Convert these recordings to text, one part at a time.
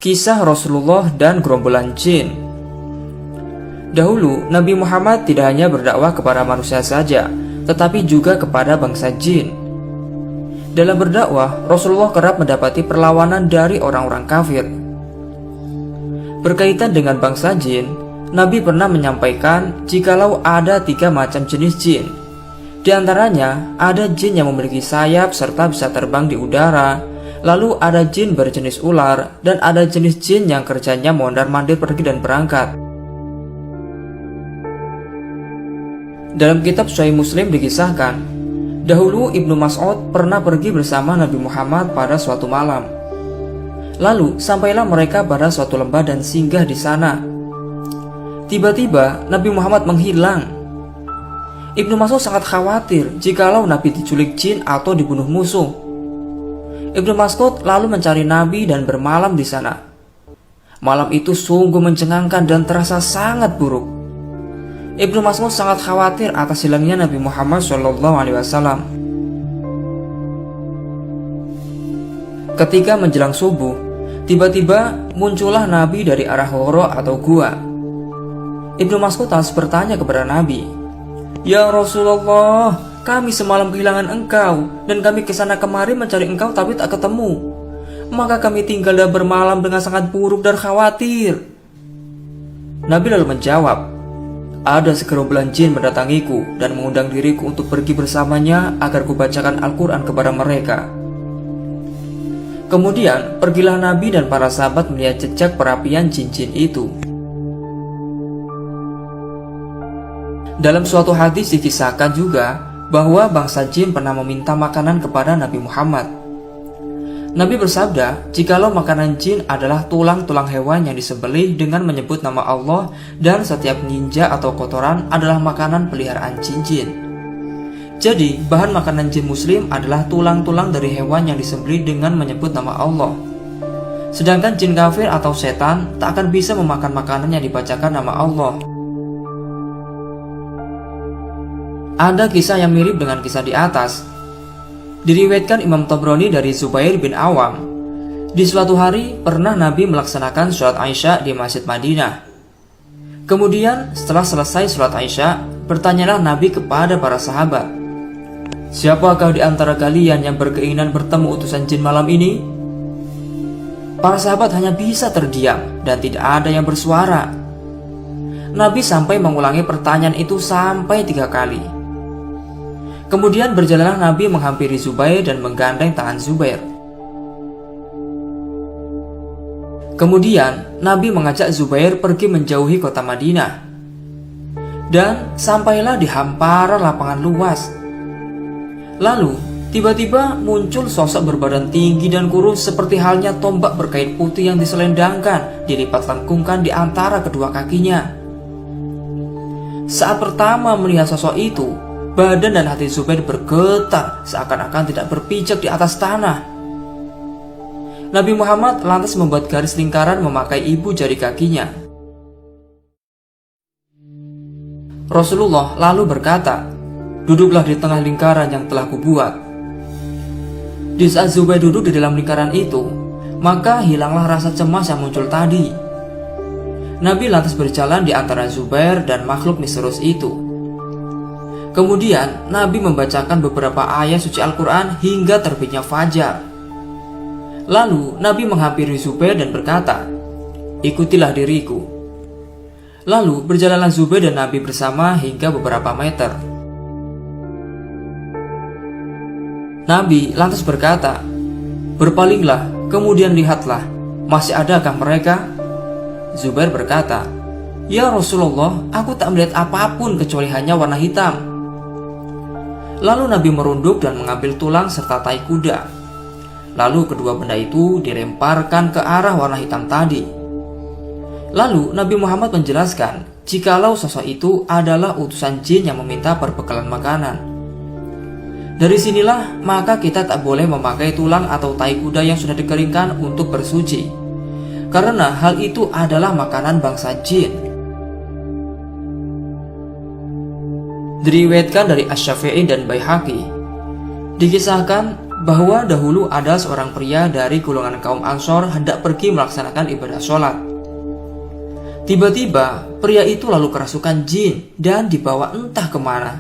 Kisah Rasulullah dan gerombolan jin. Dahulu, Nabi Muhammad tidak hanya berdakwah kepada manusia saja, tetapi juga kepada bangsa jin. Dalam berdakwah, Rasulullah kerap mendapati perlawanan dari orang-orang kafir. Berkaitan dengan bangsa jin, Nabi pernah menyampaikan jikalau ada 3 macam jenis jin. Di antaranya, ada jin yang memiliki sayap serta bisa terbang di udara. Lalu ada jin berjenis ular, dan ada jenis jin yang kerjanya mondar-mandir pergi dan berangkat. Dalam kitab Sahih Muslim dikisahkan, dahulu Ibnu Mas'ud pernah pergi bersama Nabi Muhammad pada suatu malam. Lalu sampailah mereka pada suatu lembah dan singgah di sana. Tiba-tiba Nabi Muhammad menghilang. Ibnu Mas'ud sangat khawatir jikalau Nabi diculik jin atau dibunuh musuh. Ibnu Mas'ud lalu mencari Nabi dan bermalam di sana. Malam itu sungguh mencengangkan dan terasa sangat buruk. Ibnu Mas'ud sangat khawatir atas hilangnya Nabi Muhammad SAW. Ketika menjelang subuh, tiba-tiba muncullah Nabi dari arah horo atau gua. Ibnu Mas'ud harus bertanya kepada Nabi, "Ya Rasulullah, kami semalam kehilangan engkau, dan kami kesana kemari mencari engkau tapi tak ketemu. Maka kami tinggal dan bermalam dengan sangat buruk dan khawatir." Nabi lalu menjawab, "Ada segerombolan jin mendatangiku dan mengundang diriku untuk pergi bersamanya agar kubacakan Al-Quran kepada mereka." Kemudian pergilah Nabi dan para sahabat melihat jejak perapian jin-jin itu. Dalam suatu hadis dikisahkan juga bahwa bangsa jin pernah meminta makanan kepada Nabi Muhammad. Nabi bersabda, jikalau makanan jin adalah tulang-tulang hewan yang disembelih dengan menyebut nama Allah, dan setiap ninja atau kotoran adalah makanan peliharaan jin-jin. Jadi, bahan makanan jin muslim adalah tulang-tulang dari hewan yang disembelih dengan menyebut nama Allah. Sedangkan jin kafir atau setan tak akan bisa memakan makanan yang dibacakan nama Allah. Ada kisah yang mirip dengan kisah di atas. Diriwayatkan Imam Tabrani dari Zubair bin Awam. Di suatu hari pernah Nabi melaksanakan sholat Aisyah di Masjid Madinah. Kemudian setelah selesai sholat Aisyah, bertanyalah Nabi kepada para sahabat, "Siapakah di antara kalian yang berkeinginan bertemu utusan jin malam ini?" Para sahabat hanya bisa terdiam dan tidak ada yang bersuara. Nabi sampai mengulangi pertanyaan itu sampai 3 kali. Kemudian berjalanlah Nabi menghampiri Zubair dan menggandeng tangan Zubair. Kemudian Nabi mengajak Zubair pergi menjauhi kota Madinah. Dan sampailah di hamparan lapangan luas. Lalu tiba-tiba muncul sosok berbadan tinggi dan kurus seperti halnya tombak berkain putih yang diselendangkan, dilipat lengkungkan di antara kedua kakinya. Saat pertama melihat sosok itu, badan dan hati Zubair bergetar seakan-akan tidak berpijak di atas tanah. Nabi Muhammad lantas membuat garis lingkaran memakai ibu jari kakinya. Rasulullah lalu berkata, "Duduklah di tengah lingkaran yang telah kubuat." Di saat Zubair duduk di dalam lingkaran itu, maka hilanglah rasa cemas yang muncul tadi. Nabi lantas berjalan di antara Zubair dan makhluk misterius itu. Kemudian Nabi membacakan beberapa ayat suci Al-Quran hingga terbitnya fajar. Lalu Nabi menghampiri Zubair dan berkata, "Ikutilah diriku." Lalu berjalanlah Zubair dan Nabi bersama hingga beberapa meter. Nabi lantas berkata, "Berpalinglah, kemudian lihatlah, masih adakah mereka?" Zubair berkata, "Ya Rasulullah, aku tak melihat apapun kecuali hanya warna hitam." Lalu Nabi merunduk dan mengambil tulang serta tai kuda. Lalu kedua benda itu dilemparkan ke arah warna hitam tadi. Lalu Nabi Muhammad menjelaskan jikalau sosok itu adalah utusan jin yang meminta perbekalan makanan. Dari sinilah maka kita tak boleh memakai tulang atau tai kuda yang sudah dikeringkan untuk bersuci, karena hal itu adalah makanan bangsa jin. Diriwayatkan dari Asy-Syafi'i dan Baihaqi, dikisahkan bahwa dahulu ada seorang pria dari golongan kaum Ansor hendak pergi melaksanakan ibadah sholat. Tiba-tiba pria itu lalu kerasukan jin dan dibawa entah kemana.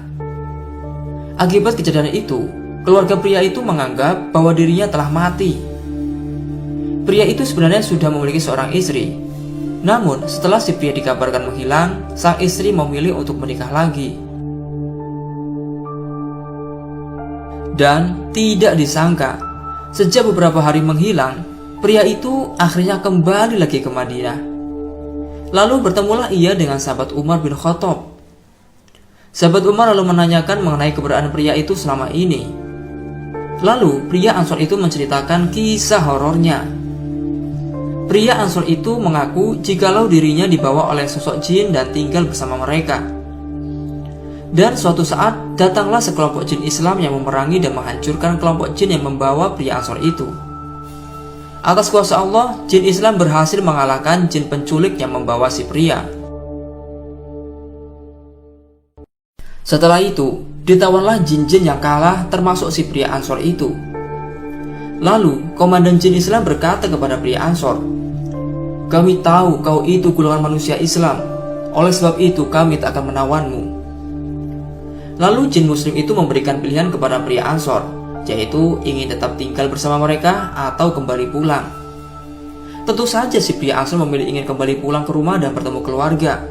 Akibat kejadian itu, keluarga pria itu menganggap bahwa dirinya telah mati. Pria itu sebenarnya sudah memiliki seorang istri. Namun setelah si pria dikabarkan menghilang, sang istri memilih untuk menikah lagi. Dan tidak disangka, sejak beberapa hari menghilang, pria itu akhirnya kembali lagi ke Madinah. Lalu bertemulah ia dengan sahabat Umar bin Khattab. Sahabat Umar lalu menanyakan mengenai keberadaan pria itu selama ini. Lalu pria Ansor itu menceritakan kisah horornya. Pria Ansor itu mengaku jikalau dirinya dibawa oleh sosok jin dan tinggal bersama mereka. Dan suatu saat datanglah sekelompok jin Islam yang memerangi dan menghancurkan kelompok jin yang membawa pria Ansor itu. Atas kuasa Allah, jin Islam berhasil mengalahkan jin penculik yang membawa si pria. Setelah itu, ditawan jin-jin yang kalah termasuk si pria Ansor itu. Lalu, komandan jin Islam berkata kepada pria Ansor, "Kami tahu kau itu golongan manusia Islam, oleh sebab itu kami tak akan menawanmu." Lalu jin muslim itu memberikan pilihan kepada pria Ansor, yaitu ingin tetap tinggal bersama mereka atau kembali pulang. Tentu saja si pria Ansor memilih ingin kembali pulang ke rumah dan bertemu keluarga.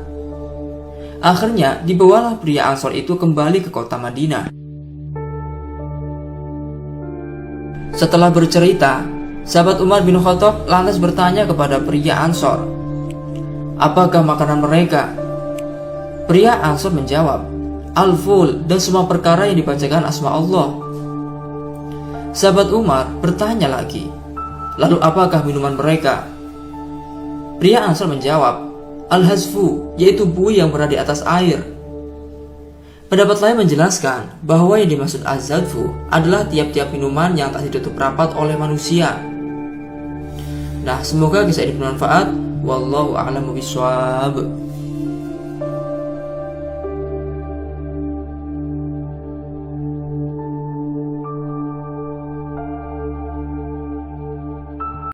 Akhirnya dibawalah pria Ansor itu kembali ke kota Madinah. Setelah bercerita, sahabat Umar bin Khattab lantas bertanya kepada pria Ansor, "Apakah makanan mereka?" Pria Ansor menjawab, "Al-ful dan semua perkara yang dibacakan asma Allah." Sahabat Umar bertanya lagi, "Lalu apakah minuman mereka?" Pria Ansor menjawab, "Al-hazfu, yaitu buih yang berada di atas air." Pendapat lain menjelaskan bahwa yang dimaksud az-zadfu adalah tiap-tiap minuman yang tak ditutup rapat oleh manusia. Nah, semoga kisah ini bermanfaat. Wallahu a'lamu bishawab.